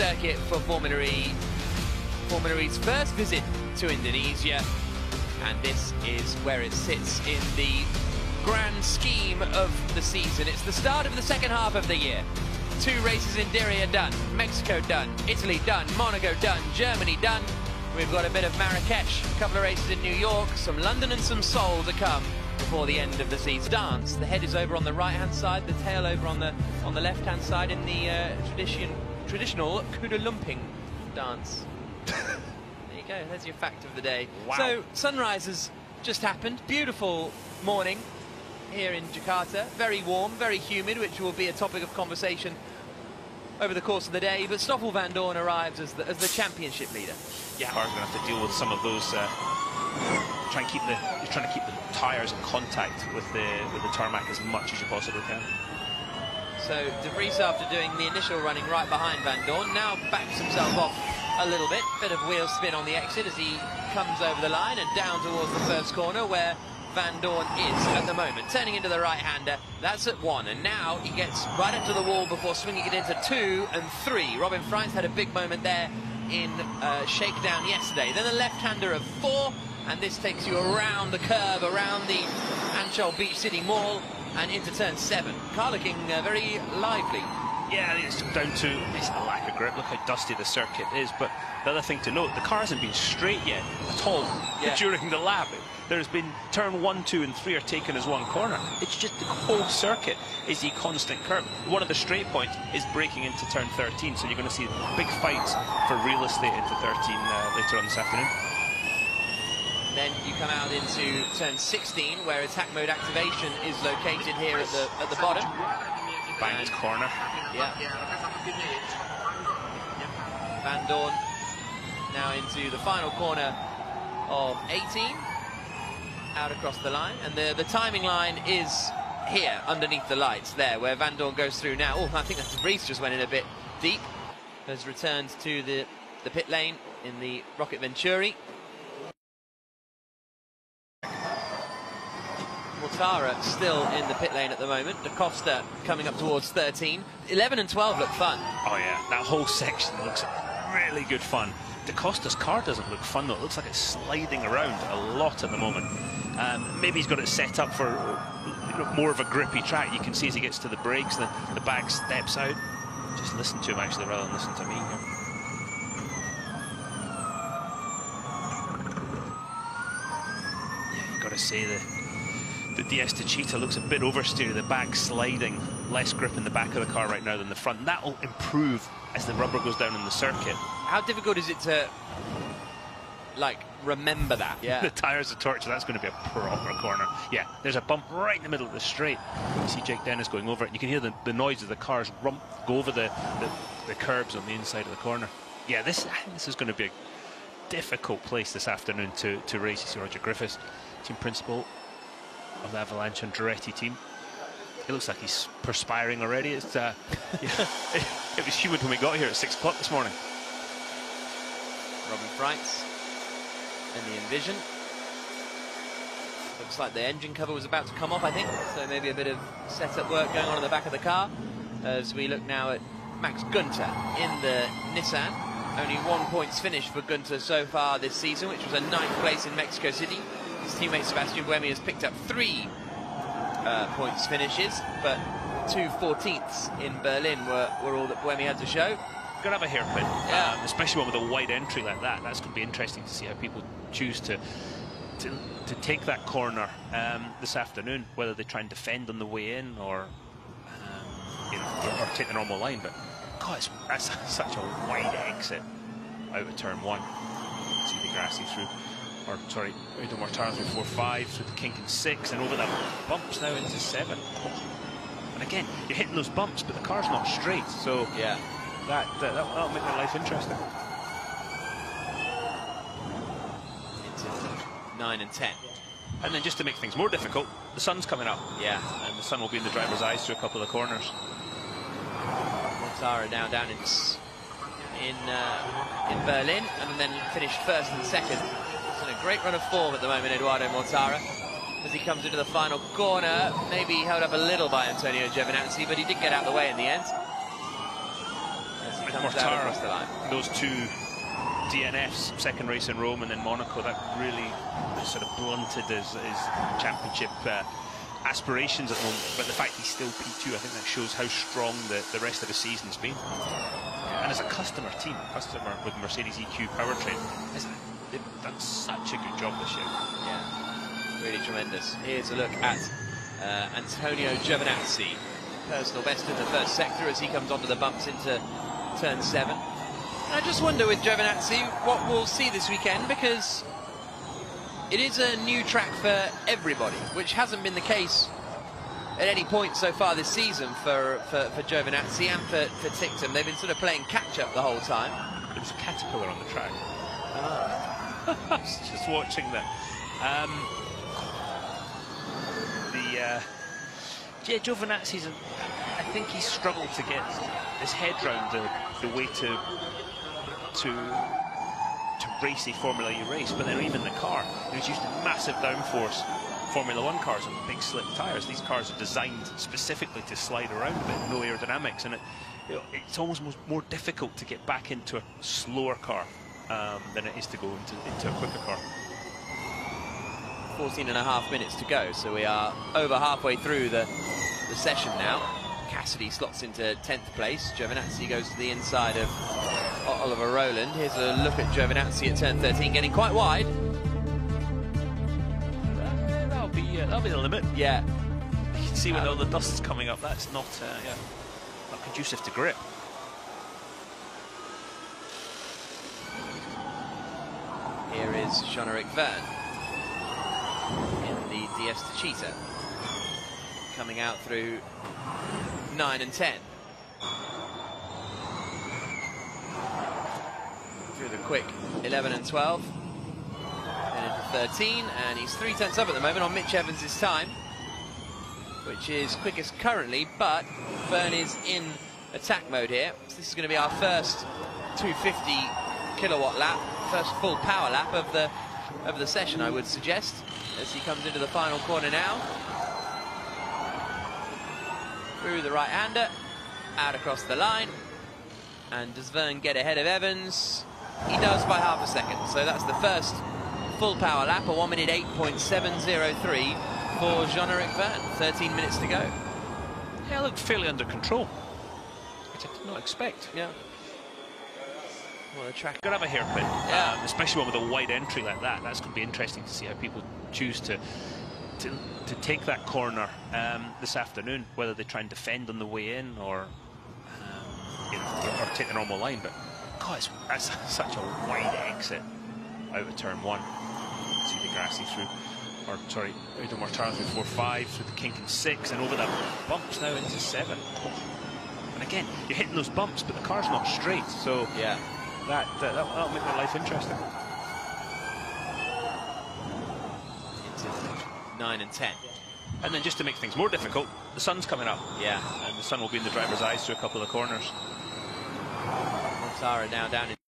circuit for Formulae's first visit to Indonesia, and this is where it sits in the grand scheme of the season. It's the start of the second half of the year. 2 races in Diriyah done, Mexico done, Italy done, Monaco done, Germany done. We've got a bit of Marrakesh, a couple of races in New York, some London and some Seoul to come before the end of the season. Dance, the head is over on the right-hand side, the tail over on the left-hand side in the traditional Kuda Lumping dance. There you go, there's your fact of the day. Wow. So, sunrise has just happened. Beautiful morning here in Jakarta. Very warm, very humid, which will be a topic of conversation over the course of the day. But Stoffel Vandoorne arrives as the championship leader. Yeah, we're going to have to deal with some of those. Trying to keep the tyres in contact with the tarmac as much as you possibly can. So De Vries, after doing the initial running right behind Vandoorne, now backs himself off a little bit of wheel spin on the exit as he comes over the line and down towards the first corner where Vandoorne is at the moment, turning into the right-hander. That's at 1, and now he gets right up to the wall before swinging it into 2 and 3. Robin Freins had a big moment there in shakedown yesterday. Then a left-hander of 4, and this takes you around the curve, around the Ancol Beach City Mall, and into turn 7. Car looking very lively. Yeah, I think it's down to a lack of grip. Look how dusty the circuit is. But the other thing to note, the car hasn't been straight yet at all during the lap. There's been turn 1, 2 and 3 are taken as one corner. It's just the whole circuit is a constant curve. One of the straight points is breaking into turn 13, so you're going to see big fights for real estate into 13 later on this afternoon. Then you come out into turn 16, where attack mode activation is located here at the bottom. Banked corner. Yeah. Vandoorne now into the final corner of 18. Out across the line, and the timing line is here underneath the lights there where Vandoorne goes through now. Oh, I think that De Vries just went in a bit deep. Has returned to the pit lane in the Rocket Venturi. Mortara still in the pit lane at the moment. Da Costa coming up towards 13. 11 and 12 look fun. Oh yeah, that whole section looks really good fun. Da Costa's car doesn't look fun though. It looks like it's sliding around a lot at the moment. Maybe he's got it set up for more of a grippy track. You can see as he gets to the brakes, the bag steps out. Just listen to him actually rather than listen to me here. Yeah, you've got to say the DS Techeetah looks a bit oversteery. The back sliding, less grip in the back of the car right now than the front. That will improve as the rubber goes down in the circuit. How difficult is it to remember that? Yeah. The tyres are torture. That's going to be a proper corner. Yeah, there's a bump right in the middle of the straight. You see Jake Dennis going over it, and you can hear the noise of the cars go over the curbs on the inside of the corner. Yeah, I think this is going to be a difficult place this afternoon to race. You see Roger Griffiths, team principal of the Avalanche and Andretti team. He looks like he's perspiring already. It's yeah, it was humid when we got here at 6 o'clock this morning. Robin Freins and the Envision. Looks like the engine cover was about to come off, I think. So maybe a bit of setup work going on in the back of the car. As we look now at Max Günther in the Nissan. Only 1 points finish for Günther so far this season, which was a 9th place in Mexico City. His teammate Sebastian Buemi has picked up 3 points finishes, but 2 14ths in Berlin were all that Buemi had to show. Gonna have a hairpin, especially one with a wide entry like that. That's going to be interesting to see how people choose to take that corner this afternoon. Whether they try and defend on the way in, or or take the normal line. But God, that's such a wide exit out of turn 1. See the Grassy through, or sorry, out of Mortara through 4, 5, through the kink in 6, and over the bumps now into 7. And again, you're hitting those bumps, but the car's not straight. So yeah. That'll make their life interesting. Into 9 and 10. And then just to make things more difficult, the sun's coming up. Yeah. And the sun will be in the driver's eyes through a couple of corners. Mortara now down in Berlin, and then finished 1st and 2nd. He's in a great run of form at the moment, Eduardo Mortara. As he comes into the final corner, maybe held up a little by Antonio Giovinazzi, but he did get out of the way in the end. comes out across the line. Those two DNFs, second race in Rome and then Monaco, that really sort of blunted his championship aspirations at the moment. But the fact he's still P2, I think that shows how strong the rest of the season's been. And as a customer team, with Mercedes EQ powertrain, they've done such a good job this year. Yeah, really tremendous. Here's a look at Antonio Giovinazzi. Personal best in the first sector as he comes onto the bumps into turn 7. And I just wonder with Giovinazzi what we'll see this weekend, because it is a new track for everybody, which hasn't been the case at any point so far this season for Giovinazzi and for Ticktum. They've been sort of playing catch-up the whole time. There was a caterpillar on the track. Ah. I was just watching that. Yeah, Giovinazzi's, I think he's struggled to get his head round the way to race a Formula E race, but then even the car, he's used to massive downforce Formula 1 cars and big slick tyres. These cars are designed specifically to slide around a bit, no aerodynamics, and it's almost more difficult to get back into a slower car than it is to go into a quicker car. 14.5 minutes to go, so we are over halfway through the session now. Cassidy slots into 10th place. Giovinazzi goes to the inside of Oliver Rowland. Here's a look at Giovinazzi at turn 13, getting quite wide. That'll be the limit. Yeah. You can see when all the dust's coming up, that's not conducive to grip. Here is Jean-Eric Verne in the DS Techeetah, coming out through 9 and 10. Through the quick 11 and 12. Then into 13, and he's 3 tenths up at the moment on Mitch Evans' time, which is quickest currently, but Verne is in attack mode here. So this is going to be our first 250 kilowatt lap, first full power lap of the session, I would suggest, as he comes into the final corner now. Through the right-hander, out across the line. And does Verne get ahead of Evans? He does by half a second. So that's the first full power lap, a 1 minute 8.703 for Jean-Eric Verne. 13 minutes to go. Yeah, looked fairly under control, which I did not expect. Yeah. Well, the track could have a hairpin, yeah. Especially one with a wide entry like that. That's going to be interesting to see how people choose to take that corner this afternoon, whether they try and defend on the way in or take the normal line. But God, that's such a wide exit out of turn 1. See the Grassy through, or sorry, out of Mortara through 4-5, through the kink in 6, and over that bumps now into 7. And again, you're hitting those bumps, but the car's not straight, so yeah, that'll make their life interesting. Into 9 and 10. And then just to make things more difficult, the sun's coming up. Yeah. And the sun will be in the driver's eyes through a couple of corners. Mortara now down in